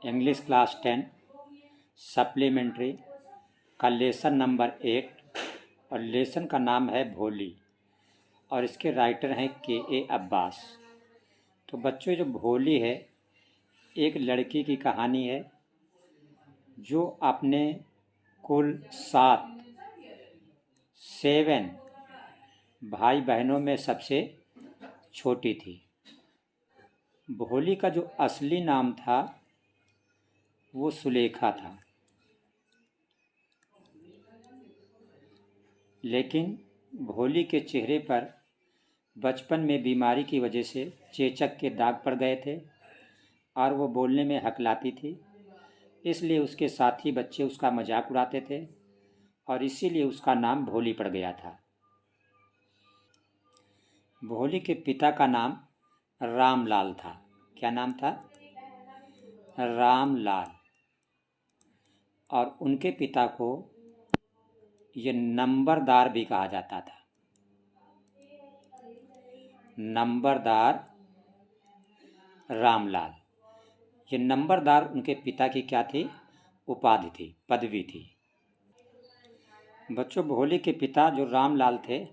English class 10 supplementary का lesson number 8 और lesson का नाम है भोली और इसके राइटर हैं के अब्बास। तो बच्चों, जो भोली है एक लड़की की कहानी है जो अपने कुल 7 भाई बहनों में सबसे छोटी थी। भोली का जो असली नाम था वो सुलेखा था, लेकिन भोली के चेहरे पर बचपन में बीमारी की वजह से चेचक के दाग पड़ गए थे और वो बोलने में हकलाती थी। इसलिए उसके साथी बच्चे उसका मजाक उड़ाते थे और इसीलिए उसका नाम भोली पड़ गया था। भोली के पिता का नाम रामलाल था। क्या नाम था? रामलाल। और उनके पिता को ये नंबरदार भी कहा जाता था। नंबरदार रामलाल। ये नंबरदार उनके पिता की क्या थी? उपाधि थी, पदवी थी। बच्चों, भोली के पिता जो रामलाल थे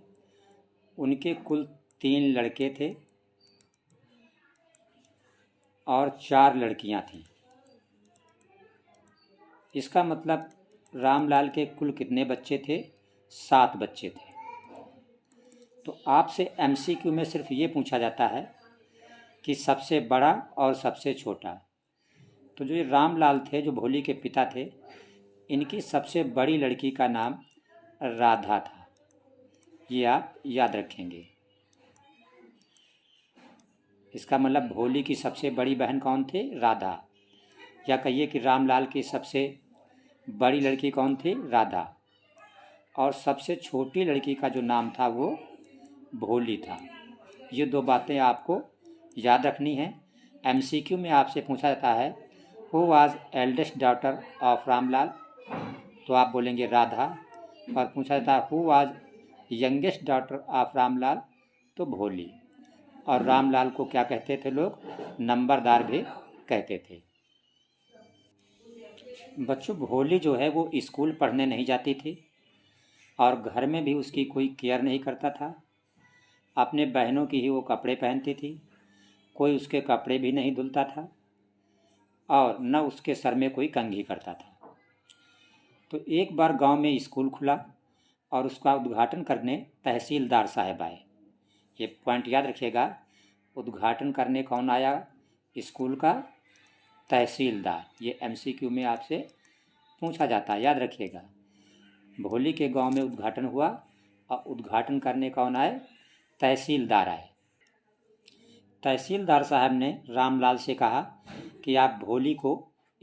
उनके कुल 3 लड़के थे और 4 लड़कियां थीं। इसका मतलब रामलाल के कुल कितने बच्चे थे? 7 बच्चे थे। तो आपसे एमसीक्यू में सिर्फ ये पूछा जाता है कि सबसे बड़ा और सबसे छोटा। तो जो ये रामलाल थे, जो भोली के पिता थे, इनकी सबसे बड़ी लड़की का नाम राधा था। ये आप याद रखेंगे। इसका मतलब भोली की सबसे बड़ी बहन कौन थी? राधा। या कहिए कि रामलाल की सबसे बड़ी लड़की कौन थी? राधा। और सबसे छोटी लड़की का जो नाम था वो भोली था। ये 2 बातें आपको याद रखनी है। एमसीक्यू में आपसे पूछा जाता है who was eldest daughter of Ramlal, तो आप बोलेंगे राधा। और पूछा जाता है who was youngest daughter of Ramlal, तो भोली। और रामलाल को क्या कहते थे लोग? नंबरदार भी कहते थे। बच्चों, भोली जो है वो स्कूल पढ़ने नहीं जाती थी और घर में भी उसकी कोई केयर नहीं करता था। अपने बहनों की ही वो कपड़े पहनती थी, कोई उसके कपड़े भी नहीं धुलता था और न उसके सर में कोई कंघी करता था। तो एक बार गांव में स्कूल खुला और उसका उद्घाटन करने तहसीलदार साहब आए। ये पॉइंट याद रखिएगा, उद्घाटन करने कौन आया? स्कूल का तहसीलदार। ये एमसीक्यू में आपसे पूछा जाता है, याद रखिएगा। भोली के गांव में उद्घाटन हुआ और उद्घाटन करने कौन आए? तहसीलदार आए। तहसीलदार साहब ने रामलाल से कहा कि आप भोली को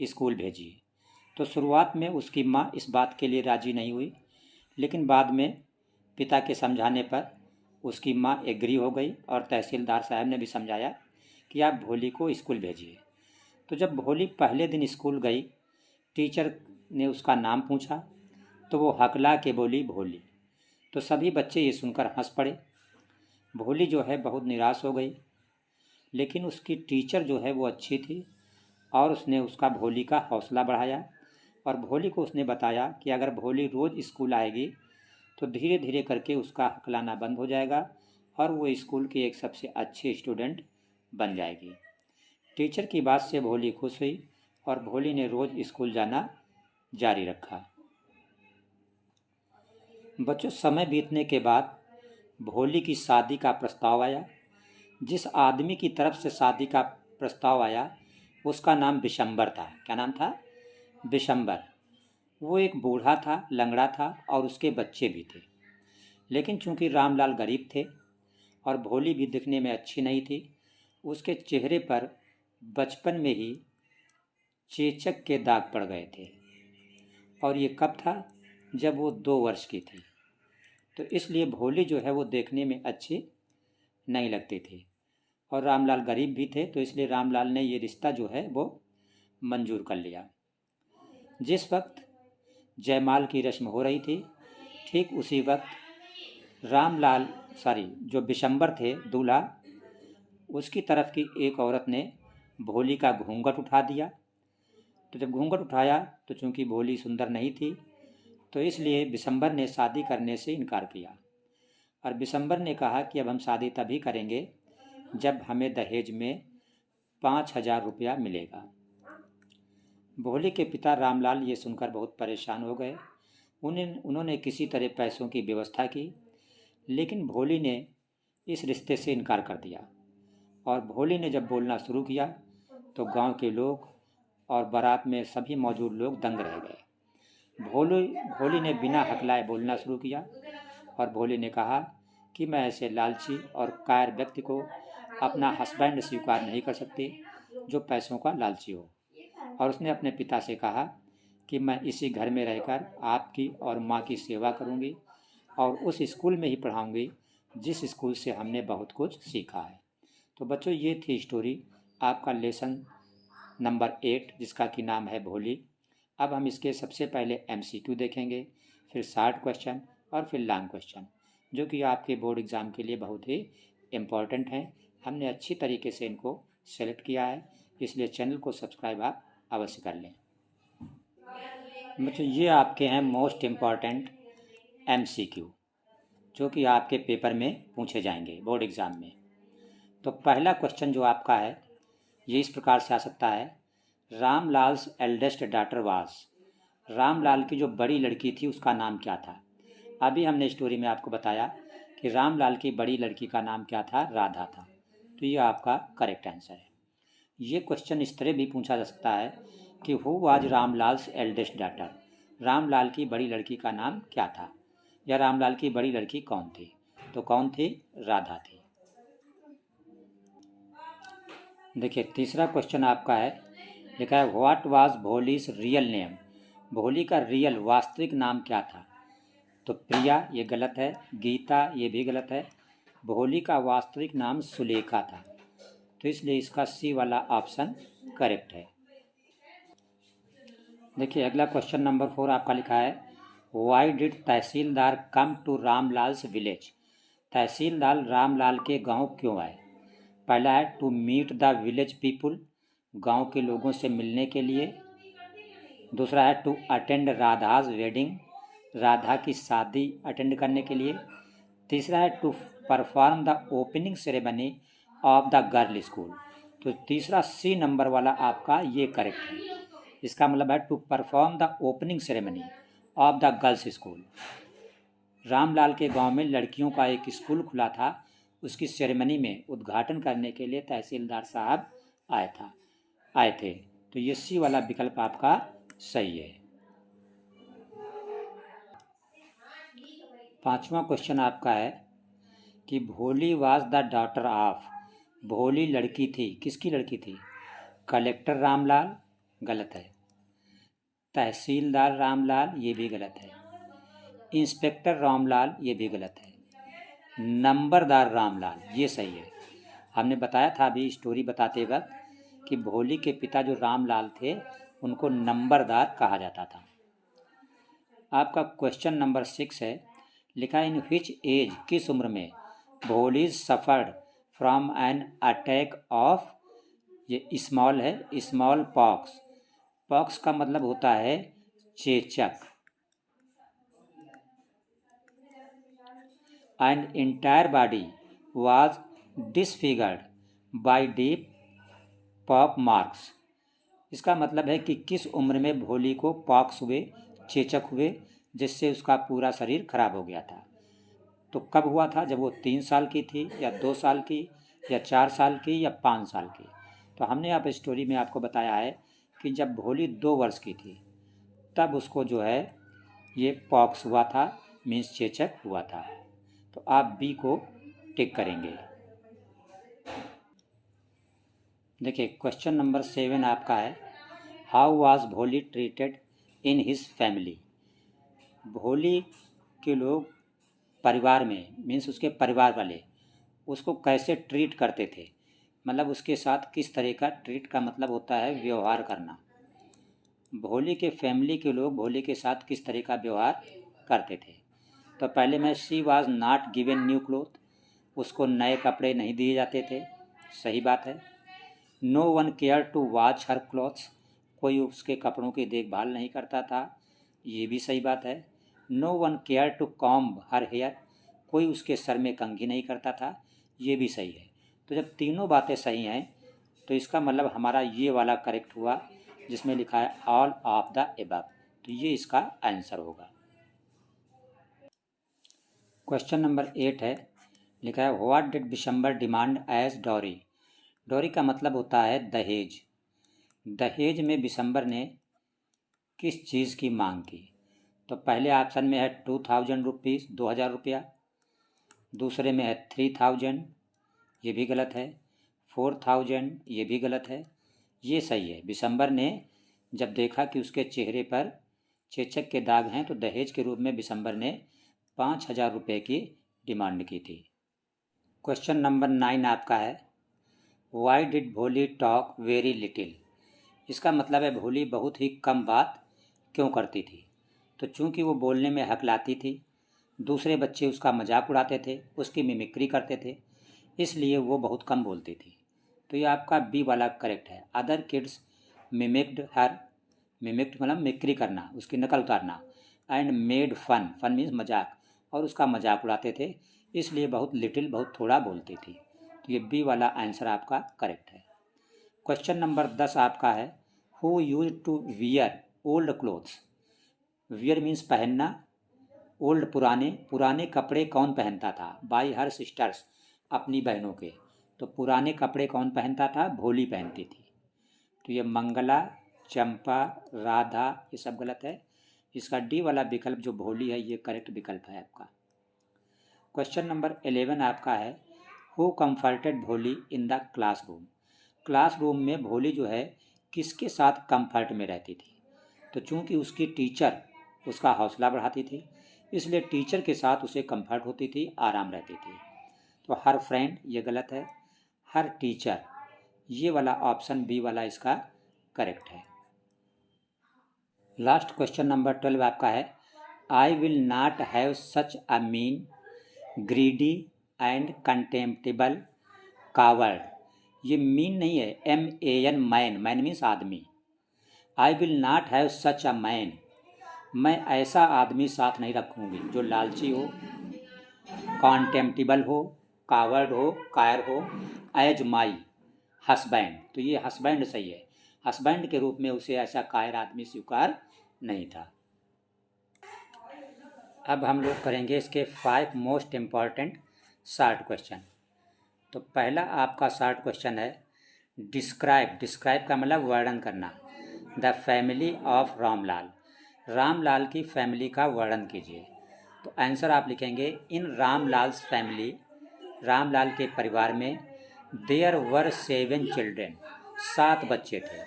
स्कूल भेजिए। तो शुरुआत में उसकी माँ इस बात के लिए राजी नहीं हुई, लेकिन बाद में पिता के समझाने पर उसकी माँ एग्री हो गई और तहसीलदार साहब ने भी समझाया कि आप भोली को स्कूल भेजिए। तो जब भोली पहले दिन स्कूल गई, टीचर ने उसका नाम पूछा तो वो हकला के बोली भोली। तो सभी बच्चे ये सुनकर हंस पड़े। भोली जो है बहुत निराश हो गई, लेकिन उसकी टीचर जो है वो अच्छी थी और उसने उसका भोली का हौसला बढ़ाया और भोली को उसने बताया कि अगर भोली रोज़ स्कूल आएगी तो धीरे धीरे करके उसका हकलाना बंद हो जाएगा और वो स्कूल की एक सबसे अच्छी स्टूडेंट बन जाएगी। टीचर की बात से भोली खुश हुई और भोली ने रोज़ स्कूल जाना जारी रखा। बच्चों, समय बीतने के बाद भोली की शादी का प्रस्ताव आया। जिस आदमी की तरफ से शादी का प्रस्ताव आया उसका नाम बिशंबर था। क्या नाम था? बिशंबर। वो एक बूढ़ा था, लंगड़ा था और उसके बच्चे भी थे। लेकिन चूंकि रामलाल गरीब थे और भोली भी दिखने में अच्छी नहीं थी, उसके चेहरे पर बचपन में ही चेचक के दाग पड़ गए थे। और ये कब था? जब वो 2 वर्ष की थी। तो इसलिए भोली जो है वो देखने में अच्छी नहीं लगती थी और रामलाल गरीब भी थे, तो इसलिए रामलाल ने ये रिश्ता जो है वो मंजूर कर लिया। जिस वक्त जयमाल की रस्म हो रही थी, ठीक उसी वक्त जो बिशंबर थे दूल्हा, उसकी तरफ की एक औरत ने भोली का घूंघट उठा दिया। तो जब घूंघट उठाया तो चूंकि भोली सुंदर नहीं थी, तो इसलिए बिशंबर ने शादी करने से इनकार किया। और बिशंबर ने कहा कि अब हम शादी तभी करेंगे जब हमें दहेज में 5,000 रुपया मिलेगा। भोली के पिता रामलाल ये सुनकर बहुत परेशान हो गए। उन्होंने किसी तरह पैसों की व्यवस्था की, लेकिन भोली ने इस रिश्ते से इनकार कर दिया। और भोली ने जब बोलना शुरू किया तो गांव के लोग और बारात में सभी मौजूद लोग दंग रह गए। भोली ने बिना हकलाए बोलना शुरू किया और भोली ने कहा कि मैं ऐसे लालची और कायर व्यक्ति को अपना हस्बैंड स्वीकार नहीं कर सकती जो पैसों का लालची हो। और उसने अपने पिता से कहा कि मैं इसी घर में रहकर आपकी और माँ की सेवा करूँगी और उस स्कूल में ही पढ़ाऊँगी जिस स्कूल से हमने बहुत कुछ सीखा है। तो बच्चों, ये थी स्टोरी, आपका लेसन नंबर 8, जिसका कि नाम है भोली। अब हम इसके सबसे पहले MCQ देखेंगे, फिर शॉर्ट क्वेश्चन और फिर लॉन्ग क्वेश्चन, जो कि आपके बोर्ड एग्ज़ाम के लिए बहुत ही इम्पॉर्टेंट हैं। हमने अच्छी तरीके से इनको सेलेक्ट किया है, इसलिए चैनल को सब्सक्राइब आप अवश्य कर लें। बच्चों, ये आपके हैं मोस्ट इम्पॉर्टेंट MCQ, जो कि आपके पेपर में पूछे जाएंगे बोर्ड एग्ज़ाम में। तो पहला क्वेश्चन जो आपका है ये इस प्रकार से आ सकता है, Ramlal's eldest daughter was. Ramlal की जो बड़ी लड़की थी उसका नाम क्या था। अभी हमने स्टोरी में आपको बताया कि रामलाल की बड़ी लड़की का नाम क्या था, राधा था। तो ये आपका करेक्ट आंसर है। ये क्वेश्चन इस तरह भी पूछा जा सकता है कि who was Ramlal's eldest daughter. Ramlal की बड़ी लड़की का नाम क्या था, या रामलाल की बड़ी लड़की कौन थी। तो कौन थी, राधा थी। देखिए तीसरा क्वेश्चन आपका है, लिखा है what was Bholi's real name. भोली का रियल वास्तविक नाम क्या था। तो प्रिया ये गलत है, गीता ये भी गलत है। भोली का वास्तविक नाम सुलेखा था, तो इसलिए इसका C वाला ऑप्शन करेक्ट है। देखिए अगला क्वेश्चन नंबर 4 आपका लिखा है, why did tehsildar come to Ramlal's village. Tehsildar Ramlal के गांव क्यों आए। पहला है to meet the village people, गांव के लोगों से मिलने के लिए। दूसरा है to attend Radha's wedding, Radha की शादी अटेंड करने के लिए। तीसरा है to perform the opening ceremony of the girl school. तो तीसरा C नंबर वाला आपका ये करेक्ट है। इसका मतलब है to perform the opening ceremony of the girls school. Ramlal के गांव में लड़कियों का एक स्कूल खुला था, उसकी सेरेमनी में उद्घाटन करने के लिए तहसीलदार साहब आए थे। तो ये C वाला विकल्प आपका सही है। पांचवा क्वेश्चन आपका है कि भोली वाज द डॉटर ऑफ। भोली लड़की थी, किसकी लड़की थी। कलेक्टर रामलाल, गलत है। तहसीलदार रामलाल, ये भी गलत है। इंस्पेक्टर रामलाल, ये भी गलत है। नंबरदार रामलाल, ये सही है। हमने बताया था अभी स्टोरी बताते वक्त कि भोली के पिता जो रामलाल थे उनको नंबरदार कहा जाता था। आपका क्वेश्चन नंबर 6 है, लिखा इन व्हिच एज, किस उम्र में Bholi suffered from an attack of, ये स्मॉल है, स्मॉल पॉक्स। पॉक्स का मतलब होता है चेचक। And entire body was disfigured by deep pock marks. इसका मतलब है कि किस उम्र में भोली को पॉक्स हुए, चेचक हुए, जिससे उसका पूरा शरीर खराब हो गया था। तो कब हुआ था, जब वो 3 साल की थी, या 2 साल की, या 4 साल की, या 5 साल की। तो हमने आप स्टोरी में आपको बताया है कि जब भोली 2 वर्ष की थी तब उसको जो है ये पॉक्स हुआ था, मीन्स चेचक हुआ था। तो आप B को टिक करेंगे। देखिए क्वेश्चन नंबर 7 आपका है, हाउ वाज भोली ट्रीटेड इन हिज फैमिली। भोली के लोग परिवार में, मीन्स उसके परिवार वाले उसको कैसे ट्रीट करते थे, मतलब उसके साथ किस तरह का, ट्रीट का मतलब होता है व्यवहार करना। भोली के फैमिली के लोग भोली के साथ किस तरह का व्यवहार करते थे। तो पहले में she was not given new cloth, उसको नए कपड़े नहीं दिए जाते थे, सही बात है। No one care to watch her clothes, कोई उसके कपड़ों की देखभाल नहीं करता था, ये भी सही बात है। No one care to comb her hair, कोई उसके सर में कंघी नहीं करता था, ये भी सही है। तो जब तीनों बातें सही हैं तो इसका मतलब हमारा ये वाला करेक्ट हुआ जिसमें लिखा है ऑल ऑफ द एबव, तो ये इसका आंसर होगा। क्वेश्चन नंबर 8 है, लिखा है what did Bishamber demand as dowry. Dowry का मतलब होता है दहेज। दहेज में बिशंबर ने किस चीज़ की मांग की? तो पहले ऑप्शन में है 2000 रुपीज़, 2000 रुपया। दूसरे में है 3000, ये भी गलत है। 4000, ये भी गलत है। ये सही है। बिशंबर ने जब देखा कि उसके चेहरे पर चेचक के दाग हैं तो दहेज के रूप में बिशंबर ने 5000 रुपये की डिमांड की थी। क्वेश्चन नंबर 9 आपका है, वाई डिड भोली टॉक वेरी लिटिल। इसका मतलब है भोली बहुत ही कम बात क्यों करती थी? तो चूंकि वो बोलने में हकलाती थी, दूसरे बच्चे उसका मजाक उड़ाते थे, उसकी मिमिक्री करते थे, इसलिए वो बहुत कम बोलती थी। तो ये आपका बी वाला करेक्ट है। Other kids mimicked her, mimicked मतलब मिक्री करना, उसकी नकल उतारना, and made fun, fun means मजाक, और उसका मजाक उड़ाते थे, इसलिए बहुत लिटिल, बहुत थोड़ा बोलती थी। तो ये बी वाला आंसर आपका करेक्ट है। क्वेश्चन नंबर 10 आपका है, who used to wear old clothes. Wear means पहनना, ओल्ड पुराने, पुराने कपड़े कौन पहनता था? बाई हर सिस्टर्स, अपनी बहनों के। तो पुराने कपड़े कौन पहनता था? भोली पहनती थी। तो ये मंगला, चंपा, राधा, ये सब गलत है। इसका डी वाला विकल्प जो भोली है ये करेक्ट विकल्प है आपका। क्वेश्चन नंबर 11 आपका है, हु कंफर्टेड भोली इन द क्लासरूम। क्लासरूम में भोली जो है किसके साथ कंफर्ट में रहती थी? तो चूंकि उसकी टीचर उसका हौसला बढ़ाती थी, इसलिए टीचर के साथ उसे कंफर्ट होती थी, आराम रहती थी। तो हर फ्रेंड, ये गलत है। हर टीचर, ये वाला ऑप्शन बी वाला इसका करेक्ट है। लास्ट क्वेश्चन नंबर 12 आपका है, I will not have such a mean greedy and contemptible coward. ये मीन नहीं है, MAN, मैन, मैन मीन्स आदमी। I will not have such a man, मैं ऐसा आदमी साथ नहीं रखूँगी जो लालची हो, कॉन्टेम्प्टिबल हो, कावर्ड हो, कायर हो, एज माई हस्बैंड। तो ये हस्बैंड सही है। हस्बैंड के रूप में उसे ऐसा कायर आदमी स्वीकार नहीं था। अब हम लोग करेंगे इसके 5 मोस्ट इम्पॉर्टेंट शॉर्ट क्वेश्चन। तो पहला आपका शॉर्ट क्वेश्चन है, डिस्क्राइब, डिस्क्राइब का मतलब वर्णन करना, the family of Ramlal. Ramlal की फैमिली का वर्णन कीजिए। तो आंसर आप लिखेंगे, इन रामलाल्स फैमिली, रामलाल के परिवार में देयर वर 7 चिल्ड्रेन, 7 बच्चे थे,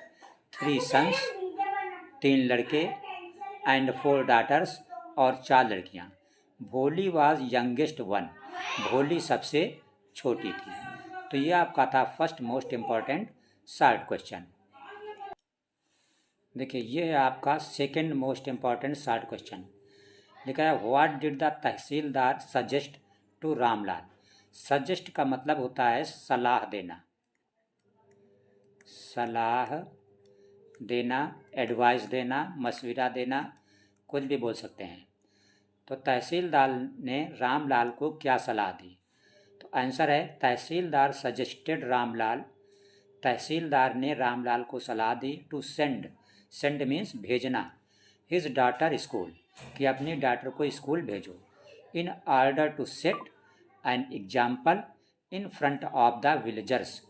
3 सन्स, 3 लड़के, एंड 4 डाटर्स, और 4 लड़कियां। भोली वाज यंगेस्ट वन, भोली सबसे छोटी थी। तो ये आपका था first most important short question. देखिए ये है आपका second most important short question. लिखा है, what did the tehsildar suggest to Ramlal. Suggest का मतलब होता है सलाह देना, सलाह देना, एडवाइस देना, मशविरा देना, कुछ भी बोल सकते हैं। तो तहसीलदार ने रामलाल को क्या सलाह दी? तो आंसर है, तहसीलदार सजेस्टेड रामलाल, तहसीलदार ने रामलाल को सलाह दी टू सेंड, सेंड मीन्स भेजना, हिज डॉटर स्कूल, कि अपनी डॉटर को स्कूल भेजो, in order to set an example in front of the villagers.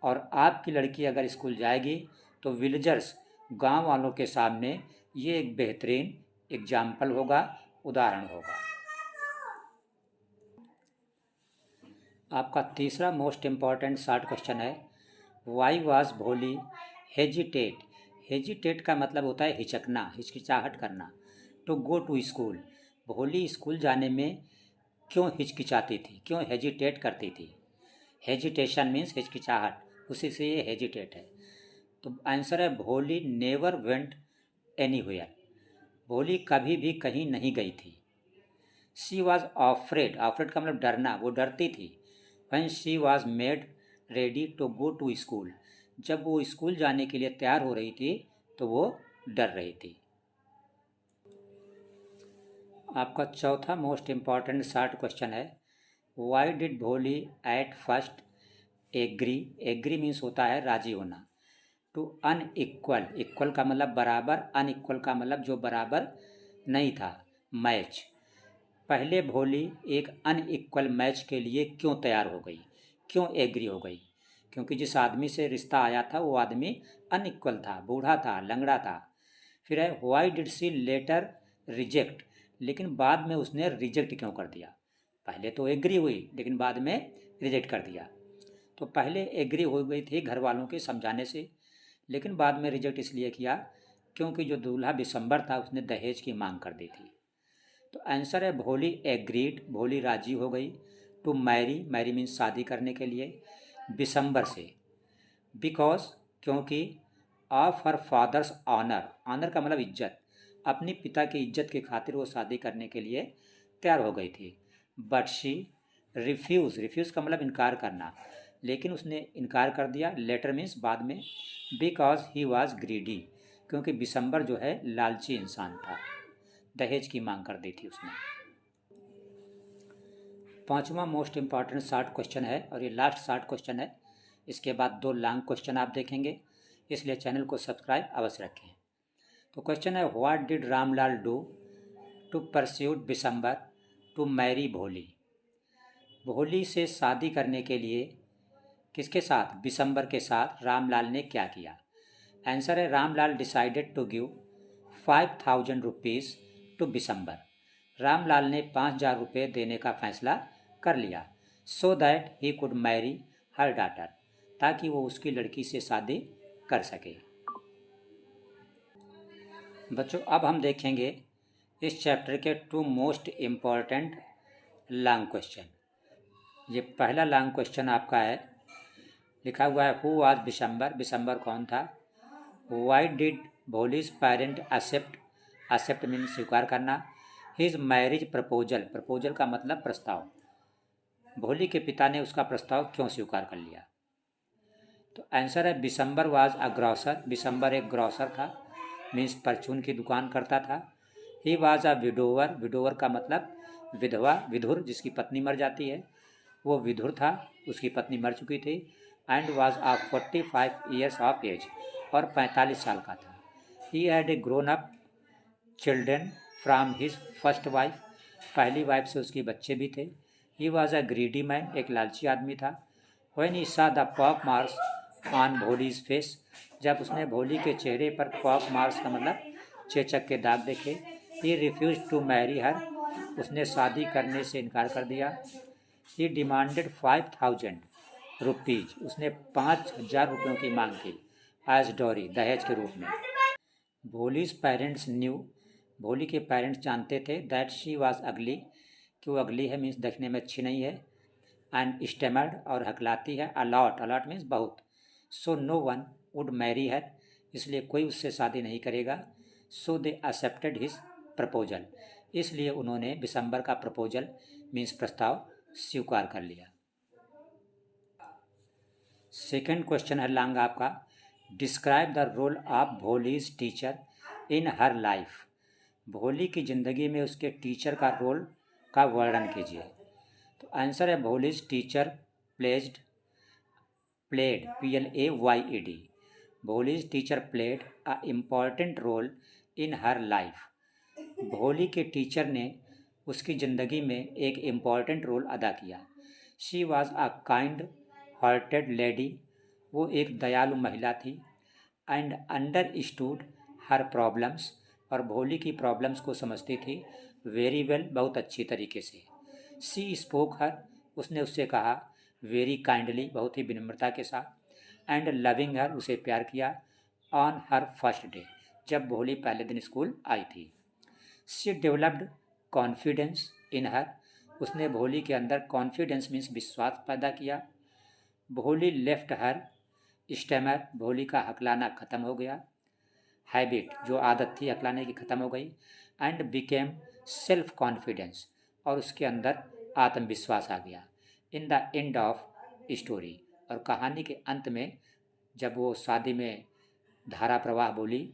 और आपकी लड़की अगर स्कूल जाएगी तो विलेजर्स, गांव वालों के सामने ये एक बेहतरीन एग्जाम्पल होगा, उदाहरण होगा। आपका तीसरा मोस्ट इम्पॉर्टेंट शॉर्ट क्वेश्चन है, वाई वाज भोली हेजिटेट। हेजिटेट का मतलब होता है हिचकना, हिचकिचाहट करना, टू गो टू स्कूल। भोली स्कूल जाने में क्यों हिचकिचाती थी, क्यों हेजिटेट करती थी? हेजिटेशन मीन्स हिचकिचाहट, उसी से ये हेजिटेट है। तो आंसर है, भोली नेवर वेंट एनीवेयर, भोली कभी भी कहीं नहीं गई थी। शी वॉज ऑफ्रेड, ऑफ्रेड का मतलब डरना, वो डरती थी। When she was made ready to go to school, जब वो स्कूल जाने के लिए तैयार हो रही थी तो वो डर रही थी। आपका चौथा मोस्ट इम्पॉर्टेंट शॉर्ट क्वेश्चन है, why did Bholi at first agree. Agree means होता है राजी होना। टू अनइक्वल, इक्वल का मतलब बराबर, अनइक्वल का मतलब जो बराबर नहीं था, मैच। पहले भोली एक अनइक्वल मैच के लिए क्यों तैयार हो गई, क्यों एग्री हो गई? क्योंकि जिस आदमी से रिश्ता आया था वो आदमी अनइक्वल था, बूढ़ा था, लंगड़ा था। फिर है why did she later reject, लेकिन बाद में उसने रिजेक्ट क्यों कर दिया? पहले तो एग्री हुई लेकिन बाद में रिजेक्ट कर दिया। तो पहले एग्री हो गई थी घर वालों के समझाने से, लेकिन बाद में रिजेक्ट इसलिए किया क्योंकि जो दूल्हा बिशंबर था उसने दहेज की मांग कर दी थी। तो आंसर है भोली एग्रीड, भोली राजी हो गई। टू मैरी, मैरी मीन्स शादी करने के लिए, बिशंबर से। बिकॉज, क्योंकि of her father's honour, honour का मतलब इज्जत, अपने पिता की इज्जत की खातिर वो शादी करने के लिए तैयार हो गई थी। बट शी रिफ्यूज़, रिफ्यूज़ का मतलब इनकार करना, लेकिन उसने इनकार कर दिया, लेटर मीन्स बाद में। बिकॉज ही वॉज ग्रीडी, क्योंकि बिशंबर जो है लालची इंसान था, दहेज की मांग कर दी थी उसने। पांचवा मोस्ट इम्पॉर्टेंट शॉर्ट क्वेश्चन है और ये लास्ट शॉर्ट क्वेश्चन है। इसके बाद 2 लॉन्ग क्वेश्चन आप देखेंगे, इसलिए चैनल को सब्सक्राइब अवश्य रखें। तो क्वेश्चन है, what did Ramlal do to persuade Bishamber to marry Bholi. Bholi से शादी करने के लिए किसके साथ, बिशंबर के साथ रामलाल ने क्या किया? आंसर है Ramlal decided to give 5,000 rupees to Bishamber. Ramlal ने 5,000 रुपये देने का फैसला कर लिया, so that he could marry her daughter, ताकि वो उसकी लड़की से शादी कर सके। बच्चों अब हम देखेंगे इस चैप्टर के 2 मोस्ट इम्पॉर्टेंट लॉन्ग क्वेश्चन। ये पहला लॉन्ग क्वेश्चन आपका है, लिखा हुआ है, हु वाज बिशंबर, बिशंबर कौन था? Why did Bholi's parent accept, accept mean स्वीकार करना, हिज मैरिज प्रपोजल, प्रपोजल का मतलब प्रस्ताव, भोली के पिता ने उसका प्रस्ताव क्यों स्वीकार कर लिया? तो आंसर है Bishambar was a grocer, Bishambar एक ग्रॉसर था, मीन्स परचून की दुकान करता था। He was a widower, widower का मतलब विधवा, विधुर जिसकी पत्नी मर जाती है, वो विधुर था, उसकी पत्नी मर चुकी थी। And was of 45 years of age, और 45 साल का था। He had a grown up children from his first wife, पहली वाइफ से उसके बच्चे भी थे। He was a greedy man, एक लालची आदमी था। When he saw the pock marks on Bholi's face, जब उसने भोली के चेहरे पर पॉक मार्क्स का मतलब चेचक के दाग देखे। He refuse to marry her, उसने शादी करने से इनकार कर दिया। ही डिमांडेड 5,000 रुपीज, उसने 5,000 रुपयों की मांग की, एज डॉरी, दहेज के रूप में। भोलीज पेरेंट्स न्यू, भोली के पेरेंट्स जानते थे, दैट शी वॉज अगली, कि वो अगली है मीन्स देखने में अच्छी नहीं है। एंड स्टेमर्ड, और हकलाती है, अलॉट, अलॉट मीन्स बहुत। So no one would marry her, इसलिए कोई उससे शादी नहीं करेगा। So they accepted his proposal, इसलिए उन्होंने बिशंबर का प्रपोजल मीन्स प्रस्ताव स्वीकार कर लिया। सेकेंड क्वेश्चन है लॉन्ग आपका, describe the role of Bholi's teacher in her life. Bholi की ज़िंदगी में उसके टीचर का रोल का वर्णन कीजिए। तो आंसर है Bholi's teacher played, PLAYED, Bholi's teacher played a important role in her life. Bholi के टीचर ने उसकी ज़िंदगी में एक इम्पॉर्टेंट रोल अदा किया। She was a kind hearted lady, वो एक दयालु महिला थी। एंड अंडरस्टूड हर प्रॉब्लम्स, और भोली की प्रॉब्लम्स को समझती थी, वेरी वेल, बहुत अच्छी तरीके से। सी स्पोक हर, उसने उससे कहा, वेरी काइंडली, बहुत ही विनम्रता के साथ। एंड लविंग हर, उसे प्यार किया। ऑन हर फर्स्ट डे, जब भोली पहले दिन स्कूल आई थी। शी डेवलप्ड कॉन्फिडेंस इन हर, उसने भोली के अंदर कॉन्फिडेंस मीन्स विश्वास पैदा किया। भोली लेफ्ट हर स्टेमर, भोली का हकलाना खत्म हो गया। हैबिट, जो आदत थी हकलाने की, खत्म हो गई। एंड बिकेम सेल्फ कॉन्फिडेंस, और उसके अंदर आत्मविश्वास आ गया। In the end of story, और कहानी के अंत में जब वो शादी में धारा प्रवाह बोली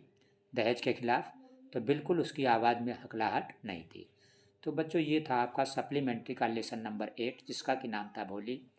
दहेज के खिलाफ, तो बिल्कुल उसकी आवाज़ में हकलाहट नहीं थी। तो बच्चों, ये था आपका सप्लीमेंट्री का लेसन नंबर 8, जिसका कि नाम था भोली।